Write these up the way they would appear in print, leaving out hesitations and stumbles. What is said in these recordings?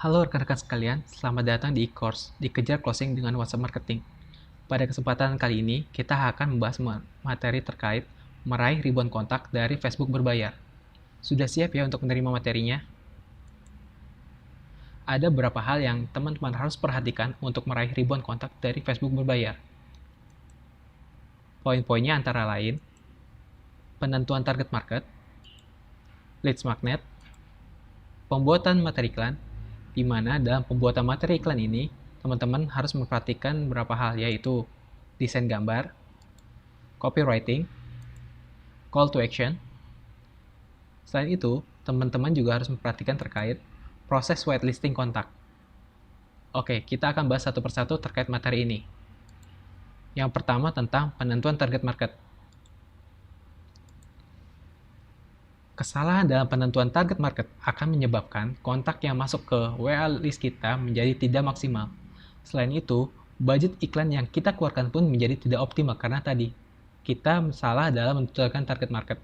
Halo rekan-rekan sekalian, selamat datang di e-course Dikejar Closing dengan WhatsApp Marketing. Pada kesempatan kali ini, kita akan membahas materi terkait meraih ribuan kontak dari Facebook berbayar. Sudah siap ya untuk menerima materinya? Ada beberapa hal yang teman-teman harus perhatikan untuk meraih ribuan kontak dari Facebook berbayar. Poin-poinnya antara lain, penentuan target market, leads magnet, pembuatan materi iklan, di mana dalam pembuatan materi iklan ini, teman-teman harus memperhatikan beberapa hal, yaitu desain gambar, copywriting, call to action. Selain itu, teman-teman juga harus memperhatikan terkait proses whitelisting kontak. Oke, kita akan bahas satu persatu terkait materi ini. Yang pertama tentang penentuan target market. Kesalahan dalam penentuan target market akan menyebabkan kontak yang masuk ke WA list kita menjadi tidak maksimal. Selain itu, budget iklan yang kita keluarkan pun menjadi tidak optimal karena tadi kita salah dalam menentukan target market.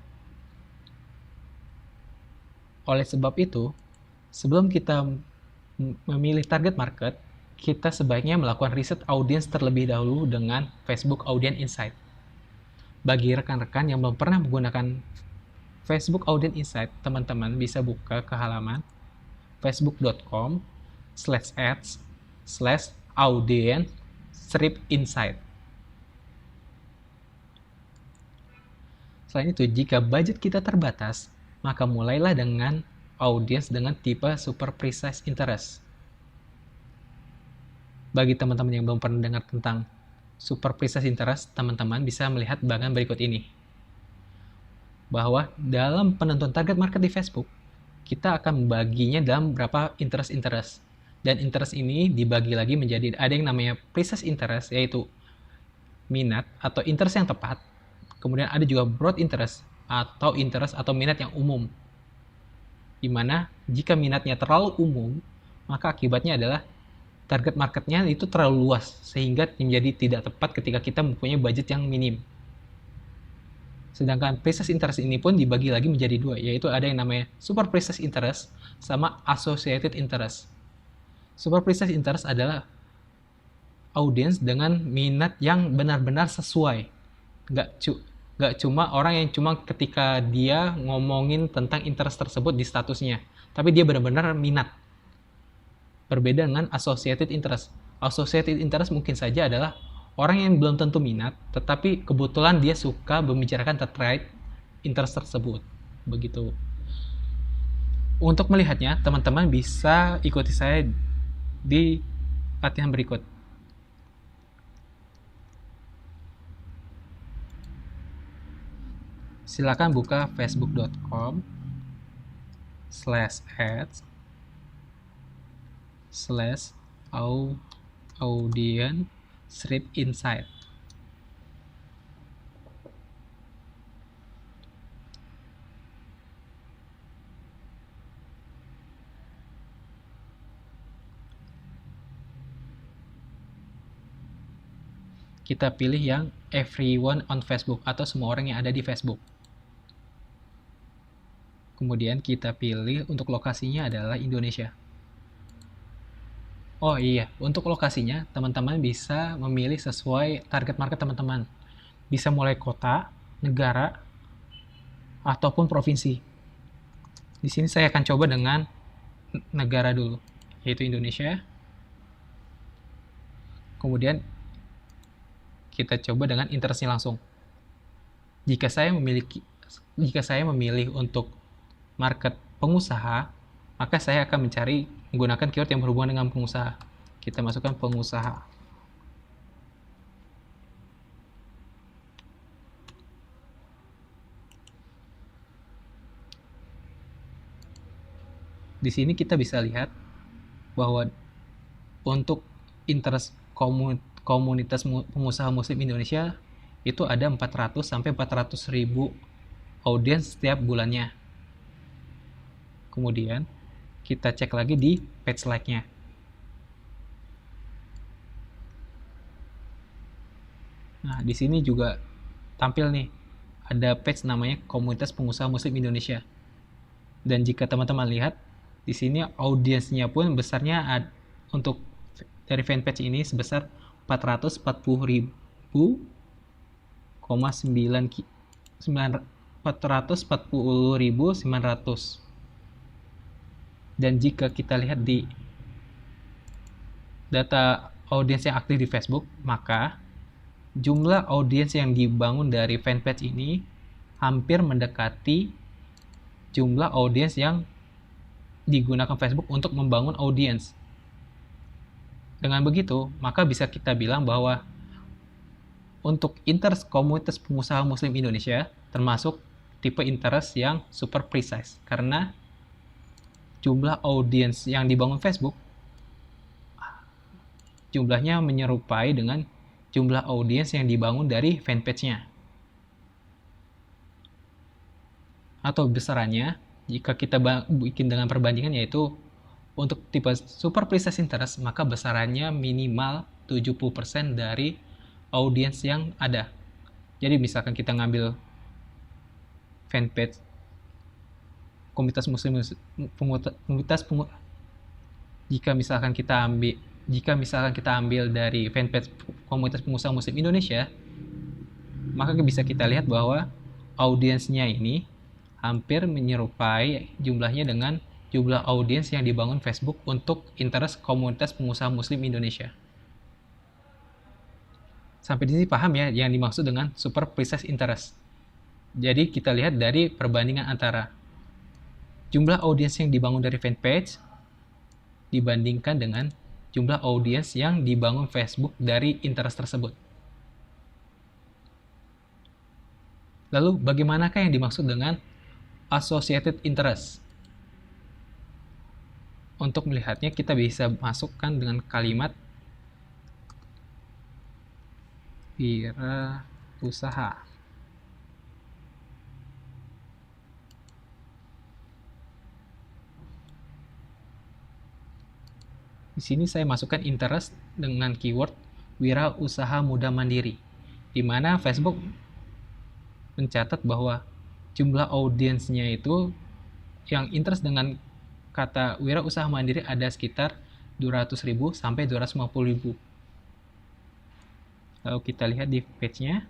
Oleh sebab itu, sebelum kita memilih target market, kita sebaiknya melakukan riset audiens terlebih dahulu dengan Facebook Audience Insight. Bagi rekan-rekan yang belum pernah menggunakan Facebook Audience Insight, teman-teman bisa buka ke halaman facebook.com/ads/audience-insight. Selain itu, jika budget kita terbatas, maka mulailah dengan audiens dengan tipe super precise interest. Bagi teman-teman yang belum pernah dengar tentang super precise interest, teman-teman bisa melihat bagian berikut ini. Bahwa dalam penentuan target market di Facebook, kita akan membaginya dalam beberapa interest. Dan interest ini dibagi lagi menjadi ada yang namanya precise interest, yaitu minat atau interest yang tepat. Kemudian ada juga broad interest atau interest atau minat yang umum. Di mana jika minatnya terlalu umum, maka akibatnya adalah target marketnya itu terlalu luas sehingga menjadi tidak tepat ketika kita mempunyai budget yang minim. Sedangkan precise interest ini pun dibagi lagi menjadi dua, yaitu ada yang namanya super precise interest sama associated interest. Super precise interest adalah audiens dengan minat yang benar-benar sesuai. Nggak cuma orang yang cuma ketika dia ngomongin tentang interest tersebut di statusnya, tapi dia benar-benar minat. Berbeda dengan associated interest. Associated interest mungkin saja adalah orang yang belum tentu minat, tetapi kebetulan dia suka membicarakan terkait interest tersebut. Begitu. Untuk melihatnya, teman-teman bisa ikuti saya di latihan berikut. Silakan buka facebook.com/ads/audience-insight. Kita pilih yang everyone on Facebook atau semua orang yang ada di Facebook. Kemudian kita pilih untuk lokasinya adalah Indonesia. Oh iya, untuk lokasinya teman-teman bisa memilih sesuai target market teman-teman. Bisa mulai kota, negara, ataupun provinsi. Di sini saya akan coba dengan negara dulu, yaitu Indonesia. Kemudian kita coba dengan interestnya langsung. Jika saya memilih untuk market pengusaha, maka saya akan mencari menggunakan keyword yang berhubungan dengan pengusaha. Kita masukkan pengusaha. Di sini kita bisa lihat bahwa untuk interest komunitas pengusaha muslim Indonesia itu ada 400 sampai 400 ribu audiens setiap bulannya. Kemudian kita cek lagi di page like-nya. Nah, di sini juga tampil nih, ada page namanya Komunitas Pengusaha Muslim Indonesia. Dan jika teman-teman lihat, Di sini audiensnya pun besarnya untuk dari fanpage ini sebesar 440.900. Dan jika kita lihat di data audiens yang aktif di Facebook, maka jumlah audiens yang dibangun dari fanpage ini hampir mendekati jumlah audiens yang digunakan Facebook untuk membangun audiens. Dengan begitu, maka bisa kita bilang bahwa untuk interest komunitas pengusaha Muslim Indonesia termasuk tipe interest yang super precise, karena jumlah audiens yang dibangun Facebook jumlahnya menyerupai dengan jumlah audiens yang dibangun dari fanpage-nya. Atau besarannya, jika kita bikin dengan perbandingan, yaitu untuk tipe super precise interest, maka besarannya minimal 70% dari audiens yang ada. Jadi misalkan kita ngambil fanpage komunitas muslim, jika misalkan kita ambil dari fanpage komunitas pengusaha Muslim Indonesia, maka bisa kita lihat bahwa audiensnya ini hampir menyerupai jumlahnya dengan jumlah audiens yang dibangun Facebook untuk interest komunitas pengusaha Muslim Indonesia. Sampai di sini paham ya yang dimaksud dengan super precise interest. Jadi kita lihat dari perbandingan antara jumlah audiens yang dibangun dari fanpage dibandingkan dengan jumlah audiens yang dibangun Facebook dari interest tersebut. Lalu bagaimanakah yang dimaksud dengan associated interest? Untuk melihatnya, kita bisa masukkan dengan kalimat wirausaha. Di sini saya masukkan interest dengan keyword wirausaha muda mandiri, di mana Facebook mencatat bahwa jumlah audiensnya itu yang interest dengan kata wirausaha mandiri ada sekitar 200.000 sampai 250.000. Lalu kita lihat di page-nya.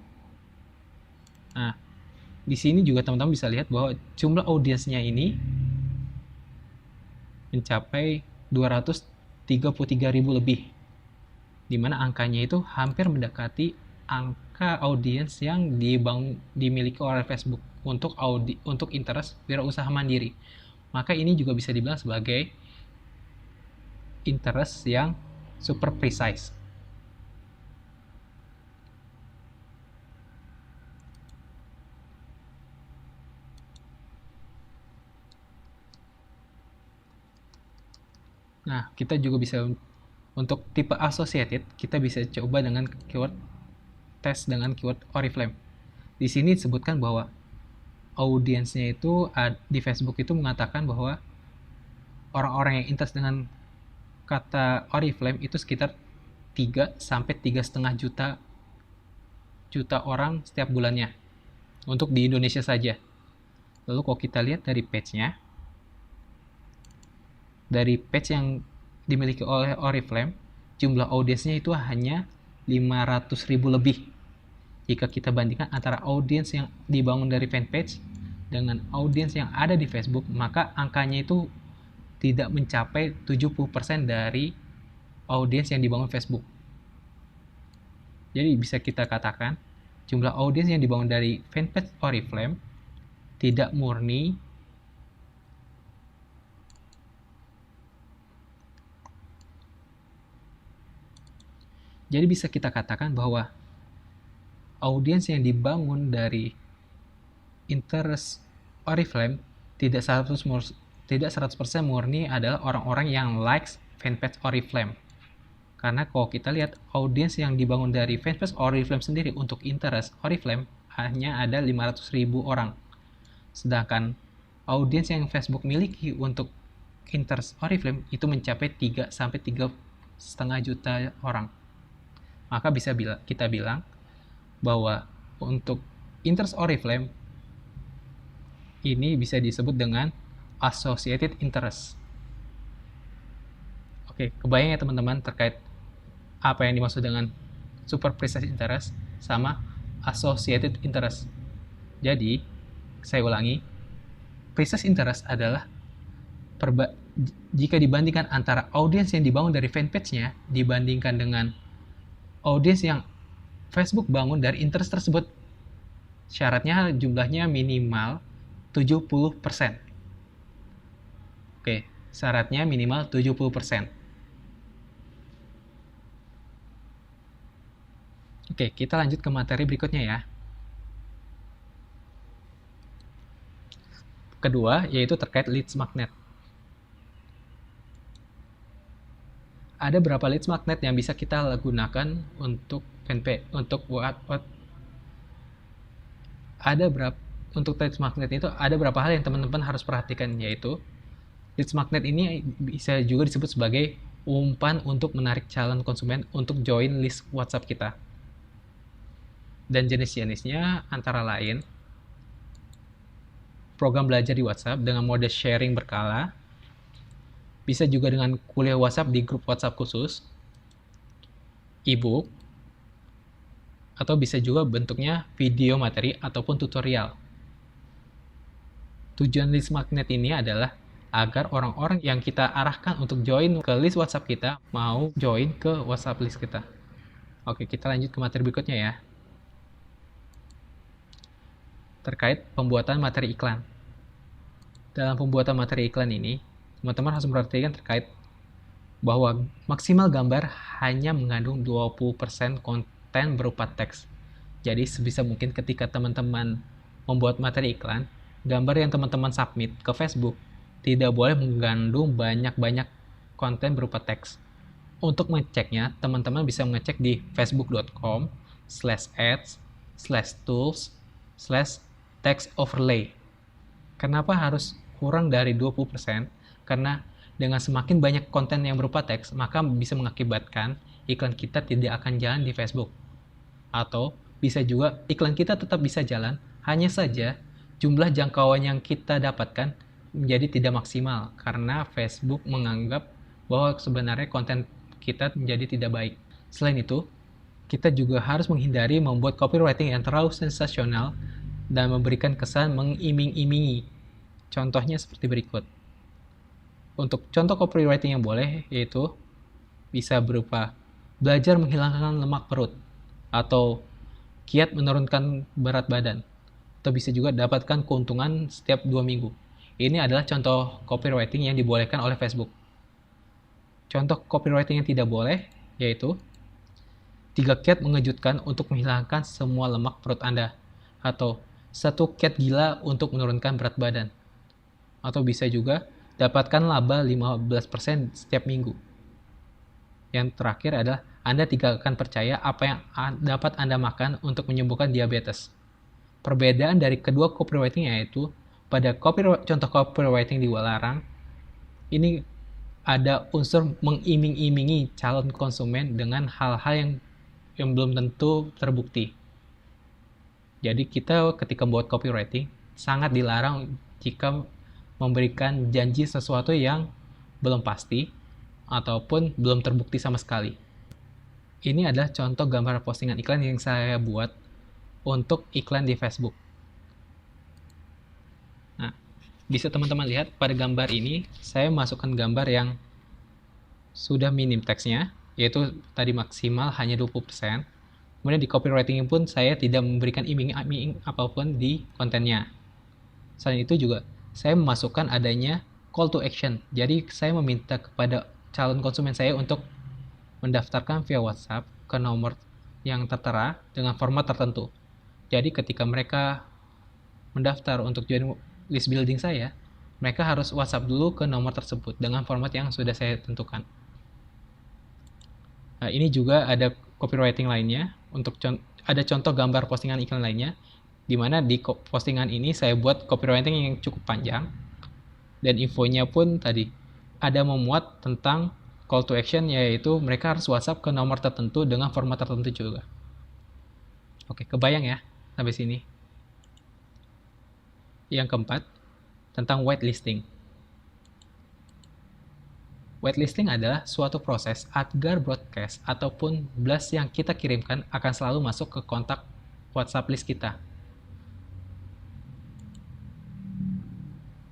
Nah, di sini juga teman-teman bisa lihat bahwa jumlah audiensnya ini mencapai 233.000 lebih, di mana angkanya itu hampir mendekati angka audiens yang dimiliki oleh Facebook untuk interest wirausaha mandiri. Maka ini juga bisa dibilang sebagai interest yang super precise. Nah, kita juga bisa untuk tipe associated, kita bisa coba dengan keyword tes dengan keyword Oriflame. Di sini disebutkan bahwa audiensnya itu di Facebook itu mengatakan bahwa orang-orang yang interest dengan kata Oriflame itu sekitar 3 sampai 3,5 juta orang setiap bulannya untuk di Indonesia saja. Lalu kalau kita lihat dari page-nya, dari page yang dimiliki oleh Oriflame, jumlah audiensnya itu hanya 500.000 lebih. Jika kita bandingkan antara audiens yang dibangun dari fanpage dengan audiens yang ada di Facebook, maka angkanya itu tidak mencapai 70% dari audiens yang dibangun Facebook. Jadi bisa kita katakan jumlah audiens yang dibangun dari fanpage Oriflame tidak murni Jadi bisa kita katakan bahwa audiens yang dibangun dari interest Oriflame tidak 100% murni adalah orang-orang yang likes fanpage Oriflame. Karena kalau kita lihat audiens yang dibangun dari fanpage Oriflame sendiri untuk interest Oriflame hanya ada 500.000 orang. Sedangkan audiens yang Facebook miliki untuk interest Oriflame itu mencapai 3 sampai 3,5 juta orang. Maka bisa kita bilang bahwa untuk interest Oriflame ini bisa disebut dengan associated interest. Oke, kebayang ya teman-teman terkait apa yang dimaksud dengan super precise interest sama associated interest. Jadi, saya ulangi, precise interest adalah jika dibandingkan antara audiens yang dibangun dari fanpage-nya dibandingkan dengan audiens yang Facebook bangun dari interest tersebut, syaratnya jumlahnya minimal 70%. Oke, syaratnya minimal 70%. Oke, kita lanjut ke materi berikutnya ya. Kedua, yaitu terkait leads magnet. Ada berapa leads magnet yang bisa kita gunakan untuk fanpage, untuk untuk leads magnet itu ada berapa hal yang teman-teman harus perhatikan, yaitu leads magnet ini bisa juga disebut sebagai umpan untuk menarik calon konsumen untuk join list WhatsApp kita. Dan jenis-jenisnya antara lain program belajar di WhatsApp dengan mode sharing berkala, bisa juga dengan kuliah WhatsApp di grup WhatsApp khusus, e-book, atau bisa juga bentuknya video materi ataupun tutorial. Tujuan list magnet ini adalah agar orang-orang yang kita arahkan untuk join ke list WhatsApp kita mau join ke WhatsApp list kita. Oke, kita lanjut ke materi berikutnya ya. Terkait pembuatan materi iklan. Dalam pembuatan materi iklan ini, teman-teman harus memperhatikan terkait bahwa maksimal gambar hanya mengandung 20% konten berupa teks. Jadi sebisa mungkin ketika teman-teman membuat materi iklan, gambar yang teman-teman submit ke Facebook tidak boleh mengandung banyak-banyak konten berupa teks. Untuk mengeceknya, teman-teman bisa mengecek di facebook.com/ads/tools/text overlay. Kenapa harus kurang dari 20%? Karena dengan semakin banyak konten yang berupa teks, maka bisa mengakibatkan iklan kita tidak akan jalan di Facebook. Atau bisa juga iklan kita tetap bisa jalan, hanya saja jumlah jangkauan yang kita dapatkan menjadi tidak maksimal karena Facebook menganggap bahwa sebenarnya konten kita menjadi tidak baik. Selain itu, kita juga harus menghindari membuat copywriting yang terlalu sensasional dan memberikan kesan mengiming-imingi. Contohnya seperti berikut. Untuk contoh copywriting yang boleh, yaitu bisa berupa belajar menghilangkan lemak perut, atau kiat menurunkan berat badan, atau bisa juga dapatkan keuntungan setiap 2 minggu. Ini adalah contoh copywriting yang dibolehkan oleh Facebook. Contoh copywriting yang tidak boleh, yaitu 3 kiat mengejutkan untuk menghilangkan semua lemak perut Anda, atau 1 kiat gila untuk menurunkan berat badan, atau bisa juga dapatkan laba 15% setiap minggu. Yang terakhir adalah Anda tidak akan percaya apa yang dapat Anda makan untuk menyembuhkan diabetes. Perbedaan dari kedua copywriting yaitu pada contoh copywriting di Walarang, ini ada unsur mengiming-imingi calon konsumen dengan hal-hal yang belum tentu terbukti. Jadi kita ketika membuat copywriting sangat dilarang jika memberikan janji sesuatu yang belum pasti ataupun belum terbukti sama sekali. Ini adalah contoh gambar postingan iklan yang saya buat untuk iklan di Facebook. Nah, bisa teman-teman lihat pada gambar ini saya masukkan gambar yang sudah minim teksnya, yaitu tadi maksimal hanya 20%. Kemudian di copywriting pun saya tidak memberikan iming-iming apapun di kontennya. Selain itu juga saya memasukkan adanya call to action. Jadi saya meminta kepada calon konsumen saya untuk mendaftarkan via WhatsApp ke nomor yang tertera dengan format tertentu. Jadi ketika mereka mendaftar untuk join list building saya, mereka harus WhatsApp dulu ke nomor tersebut dengan format yang sudah saya tentukan. Nah, ini juga ada copywriting lainnya. Ada contoh gambar postingan iklan lainnya, di mana di postingan ini saya buat copywriting yang cukup panjang, dan infonya pun tadi ada memuat tentang call to action, yaitu mereka harus WhatsApp ke nomor tertentu dengan format tertentu juga. Oke, kebayang ya sampai sini. Yang keempat, tentang whitelisting. Whitelisting adalah suatu proses agar broadcast ataupun blast yang kita kirimkan akan selalu masuk ke kontak WhatsApp list kita.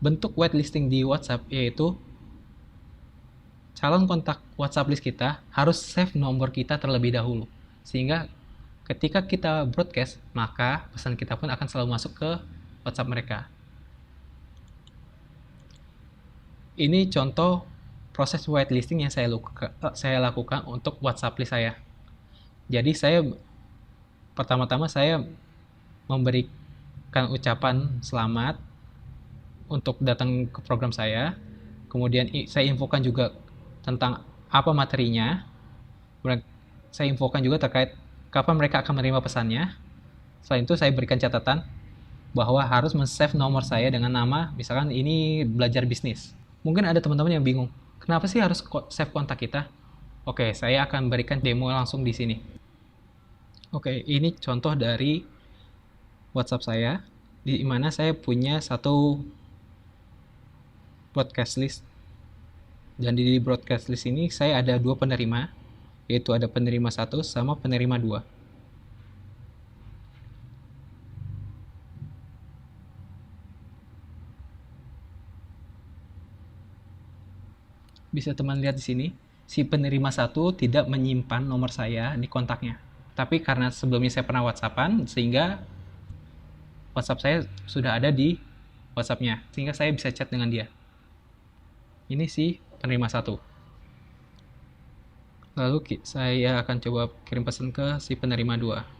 Bentuk whitelisting di WhatsApp yaitu calon kontak WhatsApp list kita harus save nomor kita terlebih dahulu. Sehingga ketika kita broadcast, maka pesan kita pun akan selalu masuk ke WhatsApp mereka. Ini contoh proses whitelisting yang saya lakukan untuk WhatsApp list saya. Jadi pertama-tama saya memberikan ucapan selamat untuk datang ke program saya. Kemudian saya infokan juga tentang apa materinya. Kemudian saya infokan juga terkait kapan mereka akan menerima pesannya. Selain itu saya berikan catatan bahwa harus men-save nomor saya dengan nama, misalkan ini belajar bisnis. Mungkin ada teman-teman yang bingung, kenapa sih harus save kontak kita? Oke, saya akan berikan demo langsung di sini. Oke, ini contoh dari WhatsApp saya, di mana saya punya satu broadcast list. Dan di broadcast list ini saya ada 2 penerima, yaitu ada penerima 1 sama penerima 2. Bisa teman lihat di sini, si penerima 1 tidak menyimpan nomor saya di kontaknya. Tapi karena sebelumnya saya pernah WhatsAppan, sehingga WhatsApp saya sudah ada di WhatsApp-nya, sehingga saya bisa chat dengan dia. Ini si penerima 1. Lalu saya akan coba kirim pesan ke si penerima 2.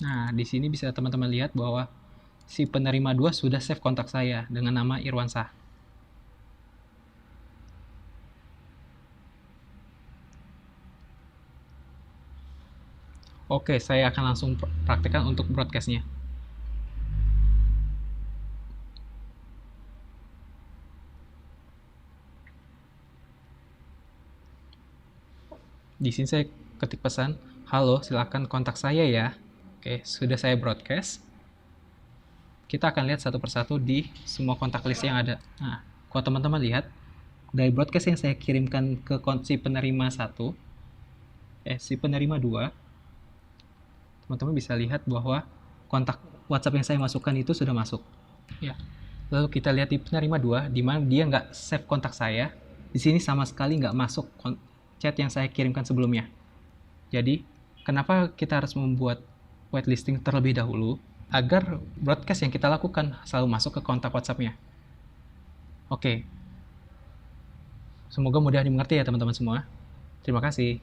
Nah, di sini bisa teman-teman lihat bahwa si penerima 2 sudah save kontak saya dengan nama Irwansyah. Oke, saya akan langsung praktekkan untuk broadcast-nya. Di sini saya ketik pesan, halo, silakan kontak saya ya. Oke, sudah saya broadcast. Kita akan lihat satu persatu di semua kontak list yang ada. Nah, kalau teman-teman lihat, dari broadcast yang saya kirimkan ke si penerima 1, si penerima 2, teman-teman bisa lihat bahwa kontak WhatsApp yang saya masukkan itu sudah masuk. Ya. Lalu kita lihat di penerima 2, di mana dia nggak save kontak saya. Di sini sama sekali nggak masuk chat yang saya kirimkan sebelumnya. Jadi, kenapa kita harus membuat whitelisting terlebih dahulu? Agar broadcast yang kita lakukan selalu masuk ke kontak WhatsApp-nya. Oke. Semoga mudah dimengerti ya teman-teman semua. Terima kasih.